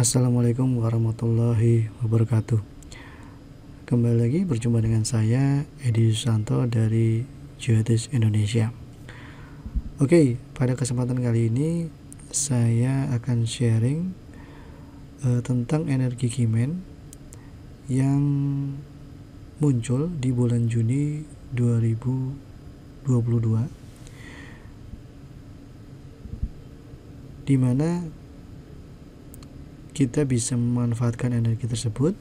Assalamualaikum warahmatullahi wabarakatuh. Kembali lagi berjumpa dengan saya Edi Susanto dari Geodis Indonesia. Oke, pada kesempatan kali ini saya akan sharing tentang energi Kimen yang muncul di bulan Juni 2022, di mana kita bisa memanfaatkan energi tersebut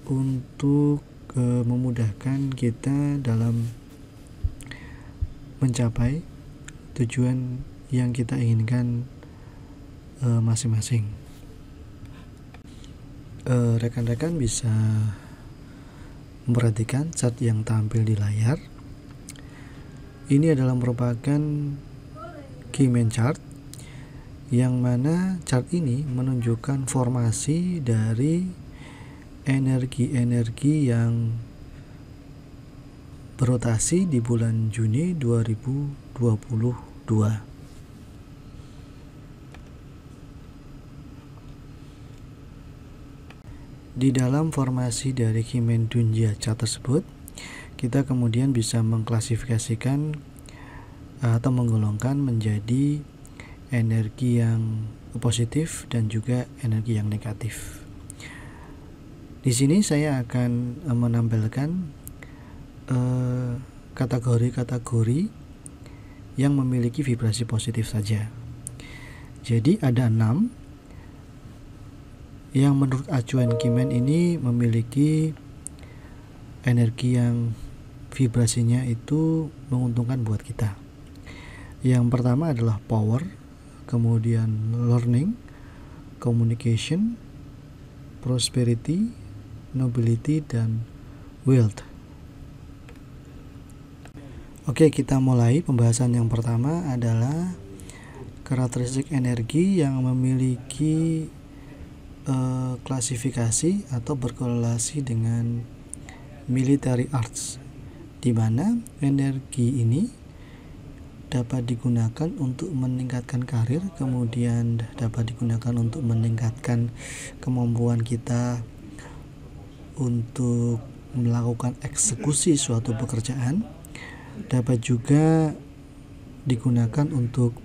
untuk memudahkan kita dalam mencapai tujuan yang kita inginkan masing-masing. Rekan-rekan bisa memperhatikan chart yang tampil di layar. Ini adalah merupakan Kimen chart, yang mana chart ini menunjukkan formasi dari energi-energi yang berotasi di bulan Juni 2022. Di dalam formasi dari Kimen Dunjia chart tersebut, kita kemudian bisa mengklasifikasikan atau menggolongkan menjadi energi yang positif dan juga energi yang negatif. Di sini saya akan menampilkan kategori-kategori yang memiliki vibrasi positif saja. Jadi ada 6 yang menurut acuan Kimen ini memiliki energi yang vibrasinya itu menguntungkan buat kita. Yang pertama adalah power, kemudian learning, communication, prosperity, nobility, dan wealth. Oke, kita mulai. Pembahasan yang pertama adalah karakteristik energi yang memiliki klasifikasi atau berkorelasi dengan military arts, di mana energi ini dapat digunakan untuk meningkatkan karir, kemudian dapat digunakan untuk meningkatkan kemampuan kita untuk melakukan eksekusi suatu pekerjaan, dapat juga digunakan untuk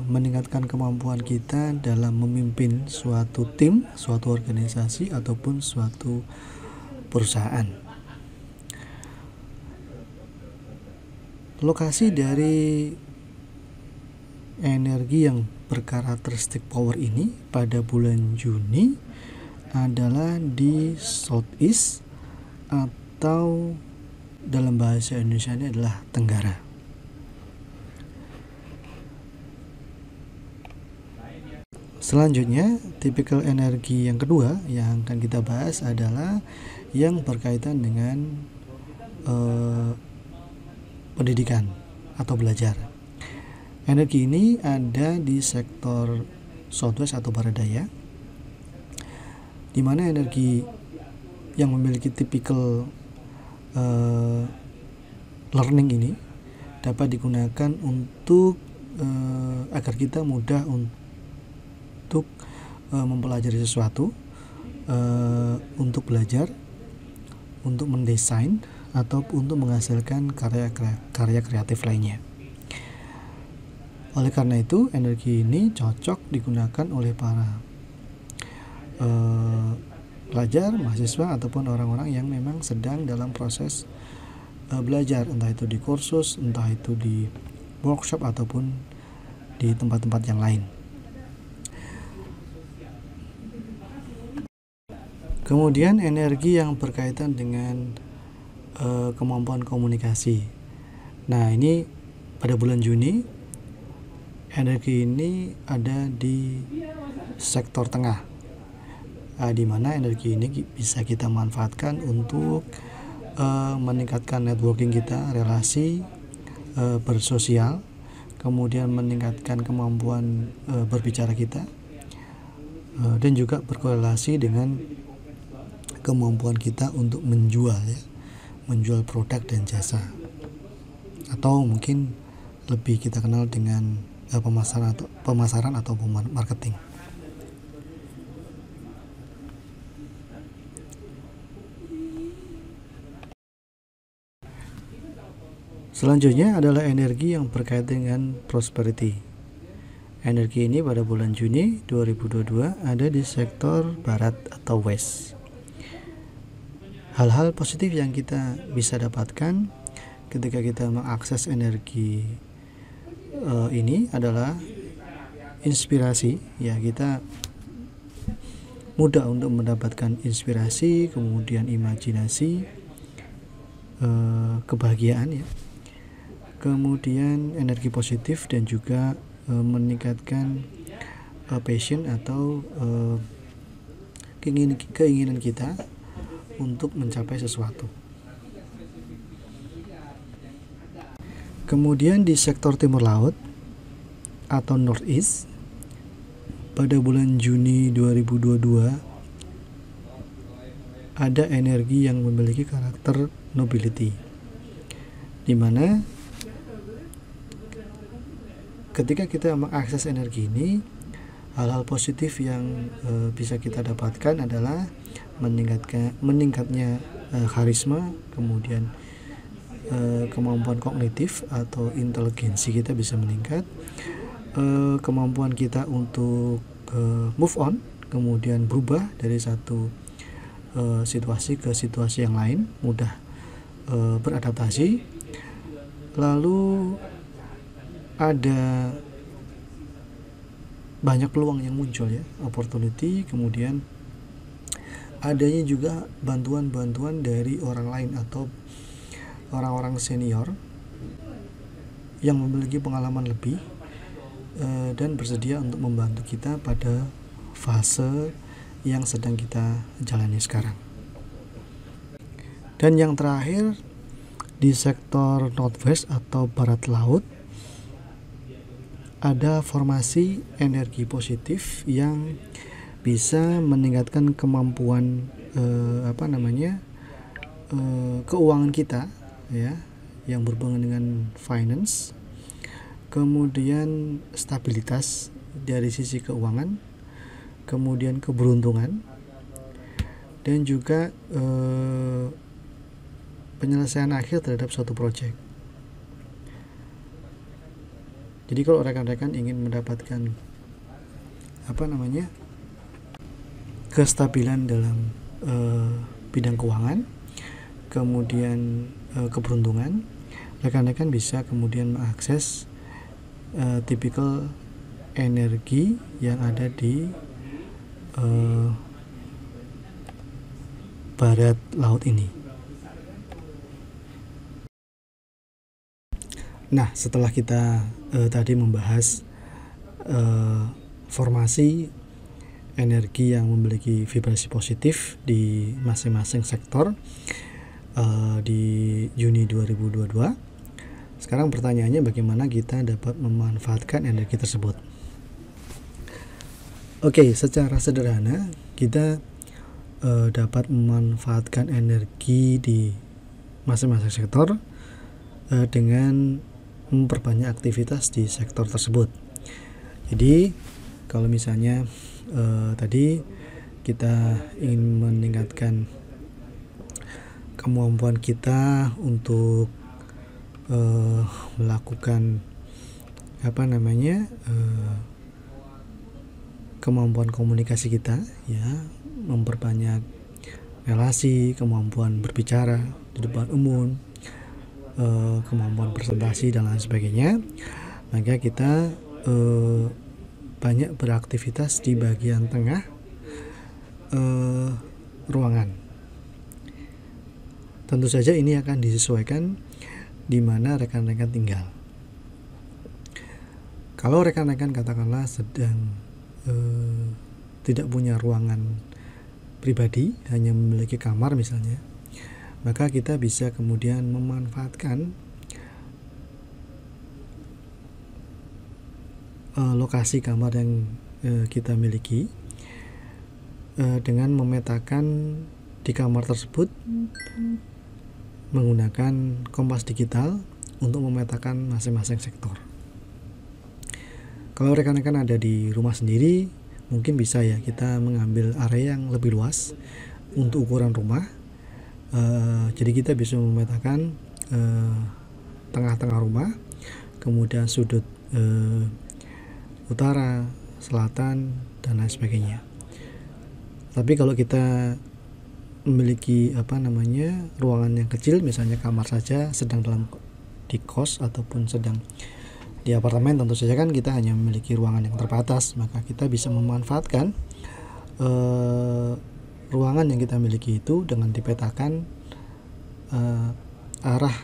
meningkatkan kemampuan kita dalam memimpin suatu tim, suatu organisasi, ataupun suatu perusahaan. Lokasi dari energi yang berkarakteristik power ini pada bulan Juni adalah di Southeast, atau dalam bahasa Indonesia ini adalah Tenggara. Selanjutnya, tipikal energi yang kedua yang akan kita bahas adalah yang berkaitan dengan pendidikan atau belajar. Energi ini ada di sektor Southwest atau Barat Daya, di mana energi yang memiliki tipikal learning ini dapat digunakan untuk agar kita mudah untuk mempelajari sesuatu, untuk belajar, untuk mendesain, atau untuk menghasilkan karya kreatif lainnya. Oleh karena itu, energi ini cocok digunakan oleh para pelajar, mahasiswa, ataupun orang-orang yang memang sedang dalam proses belajar, entah itu di kursus, entah itu di workshop, ataupun di tempat-tempat yang lain. Kemudian energi yang berkaitan dengan kemampuan komunikasi. Nah, ini pada bulan Juni energi ini ada di sektor tengah, di mana energi ini bisa kita manfaatkan untuk meningkatkan networking kita, relasi, bersosial, kemudian meningkatkan kemampuan berbicara kita, dan juga berkorelasi dengan kemampuan kita untuk menjual produk dan jasa, atau mungkin lebih kita kenal dengan pemasaran atau marketing. Selanjutnya adalah energi yang berkaitan dengan prosperity. Energi ini pada bulan Juni 2022 ada di sektor barat atau west. Hal-hal positif yang kita bisa dapatkan ketika kita mengakses energi ini adalah inspirasi, ya, kita mudah untuk mendapatkan inspirasi, kemudian imajinasi, kebahagiaan, ya, kemudian energi positif, dan juga meningkatkan passion atau keinginan kita untuk mencapai sesuatu. Kemudian di sektor timur laut atau northeast pada bulan Juni 2022 ada energi yang memiliki karakter nobility, di mana ketika kita mengakses energi ini, hal-hal positif yang bisa kita dapatkan adalah meningkatnya karisma, kemudian kemampuan kognitif atau inteligensi kita bisa meningkat, kemampuan kita untuk move on, kemudian berubah dari satu situasi ke situasi yang lain, mudah beradaptasi. Lalu ada banyak peluang yang muncul, ya, opportunity, kemudian adanya juga bantuan-bantuan dari orang lain atau orang-orang senior yang memiliki pengalaman lebih dan bersedia untuk membantu kita pada fase yang sedang kita jalani sekarang. Dan yang terakhir, di sektor northwest atau barat laut ada formasi energi positif yang bisa meningkatkan kemampuan keuangan kita, ya, yang berhubungan dengan finance, kemudian stabilitas dari sisi keuangan, kemudian keberuntungan, dan juga penyelesaian akhir terhadap suatu proyek. Jadi kalau rekan-rekan ingin mendapatkan kestabilan dalam bidang keuangan, kemudian keberuntungan, rekan-rekan bisa kemudian mengakses tipikal energi yang ada di barat laut ini. Nah, setelah kita tadi membahas formasi energi yang memiliki vibrasi positif di masing-masing sektor di Juni 2022. Sekarang pertanyaannya, bagaimana kita dapat memanfaatkan energi tersebut? Oke, secara sederhana kita dapat memanfaatkan energi di masing-masing sektor dengan memperbanyak aktivitas di sektor tersebut. Jadi kalau misalnya tadi kita ingin meningkatkan kemampuan kita untuk melakukan kemampuan komunikasi kita, ya, memperbanyak relasi, kemampuan berbicara di depan umum, kemampuan presentasi dan lain sebagainya, maka kita banyak beraktivitas di bagian tengah ruangan. Tentu saja ini akan disesuaikan di mana rekan-rekan tinggal. Kalau rekan-rekan katakanlah sedang tidak punya ruangan pribadi, hanya memiliki kamar misalnya, maka kita bisa kemudian memanfaatkan lokasi kamar yang kita miliki dengan memetakan di kamar tersebut menggunakan kompas digital untuk memetakan masing-masing sektor. Kalau rekan-rekan ada di rumah sendiri, mungkin bisa, ya, kita mengambil area yang lebih luas untuk ukuran rumah. Jadi kita bisa memetakan tengah-tengah rumah, kemudian sudut utara, selatan, dan lain sebagainya. Tapi kalau kita memiliki ruangan yang kecil, misalnya kamar saja, sedang di kos ataupun sedang di apartemen, tentu saja kan kita hanya memiliki ruangan yang terbatas, maka kita bisa memanfaatkan ruangan yang kita miliki itu dengan dipetakan arah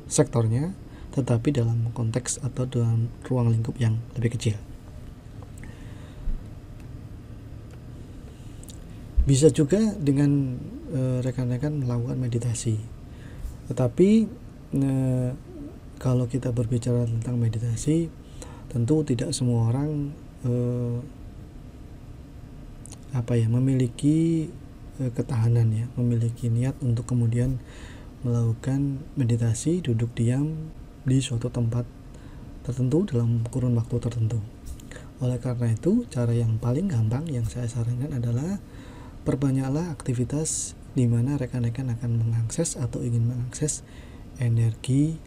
sektornya, tetapi dalam konteks atau dalam ruang lingkup yang lebih kecil. Bisa juga dengan rekan-rekan melakukan meditasi. Tetapi kalau kita berbicara tentang meditasi, tentu tidak semua orang memiliki ketahanan ya, memiliki niat untuk kemudian melakukan meditasi duduk diam di suatu tempat tertentu dalam kurun waktu tertentu. Oleh karena itu, cara yang paling gampang yang saya sarankan adalah perbanyaklah aktivitas di mana rekan-rekan akan mengakses atau ingin mengakses energi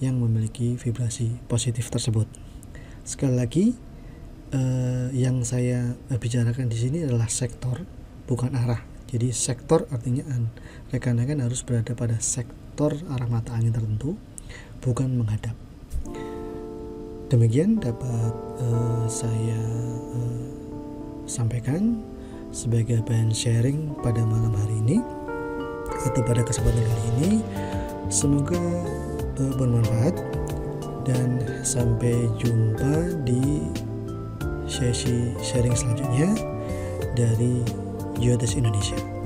yang memiliki vibrasi positif tersebut. Sekali lagi, yang saya bicarakan di sini adalah sektor, bukan arah. Jadi sektor artinya rekan-rekan harus berada pada sektor arah mata angin tertentu, bukan menghadap. Demikian dapat saya sampaikan sebagai bahan sharing pada malam hari ini atau pada kesempatan kali ini. Semoga bermanfaat dan sampai jumpa di sesi sharing selanjutnya dari Yodes Indonesia.